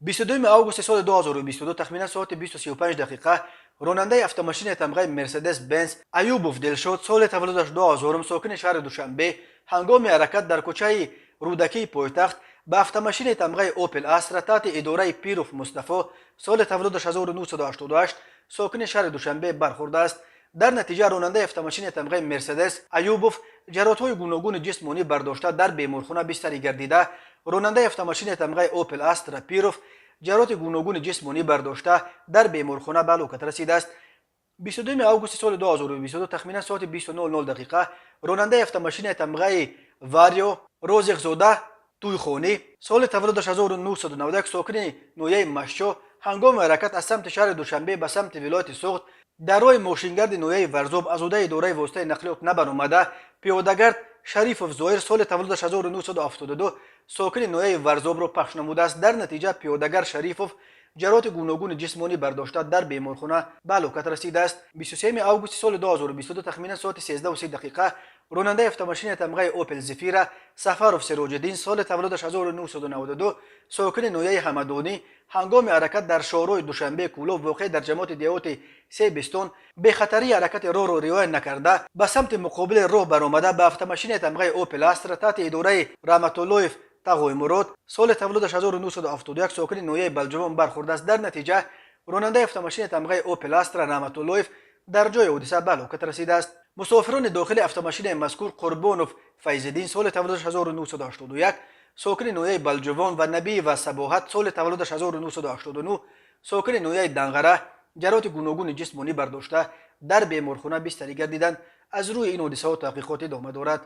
22 آگوست سال 2022 تخمینا ساعت 20:35 دقیقه راننده автомашین تمغه مرسدس بنز ایوبوف دلشاد سال تولدش 2000 ساکن شهر دوشنبه هنگام حرکت در کوچه رودکی پایتخت به автомашین تمغه اوپل استرا تحت اداره پیروف مصطفی سال تولدش 1988 ساکن شهر دوشنبه برخورده است. در نتیجه راننده автомашین تمغه مرسدس ایوبوف جراحت‌های گوناگون جسمانی برداشته در بیمارخانه بستری گردیده. راننده автомашین تمغه اوپل استرا پیروف جراحت گوناگون جسمانی برداشته در بیمارخانه به هلاکت رسیده است. 22 آگوست سال 2022 تخمینا ساعت 20:00 دقیقه راننده автомашین تمغه واریو روزقزاده تویخانی سال تولدش 1991 ساکن نویه مشو هنگام حرکت از سمت شهر دوشنبه به سمت ولایت سوخت در راه ماشینگرد نویه ورزوب از عهده اداره واسطه نقلیات نبرآمده پیادهگرد شریفوف ظاهر سال تولدش 1972 ساکن نویه ورزوب را پخش نموده است. در نتیجه پیادهگر شریفوف جراحت گوناگون جسمانی برداشته در بیمارخانه به هلاکت رسیده است. 23 آگوست سال 2022 تخمینا ساعت 13:03 دقیقه راننده автомашین تمغه اوپل زفیرا سفروف سراج‌الدین سال تولدش 1992 ساکن نویه حمدانی هنگام حرکت در شهرهای دوشنبه کولو واقع در جماعت دیوت سه بستون به خطری حرکت راه را رعایت نکرده به سمت مقابل راه برآمده به автомашین تمغه اوپل استرا تحت اداره رحمت الله تقوی مراد سال تولدش 1971 ساکن نویه بلجوان برخورده است. در نتیجه راننده автомашین تمغه اوپل استرا رحمت الله در جای حادثه به هلاکت رسیده است. مسافران داخل автомашین مذکور قربانوف فیض‌الدین سال تولدش 1981 ساکن نویه بلجوان و نبی و صباحت سال تولدش 1989 ساکن نویه دنغره جراحت گوناگون جسمانی برداشته در بیمارخانه بستری گردیدند. از روی این حادثه تحقیقات ادامه دارد.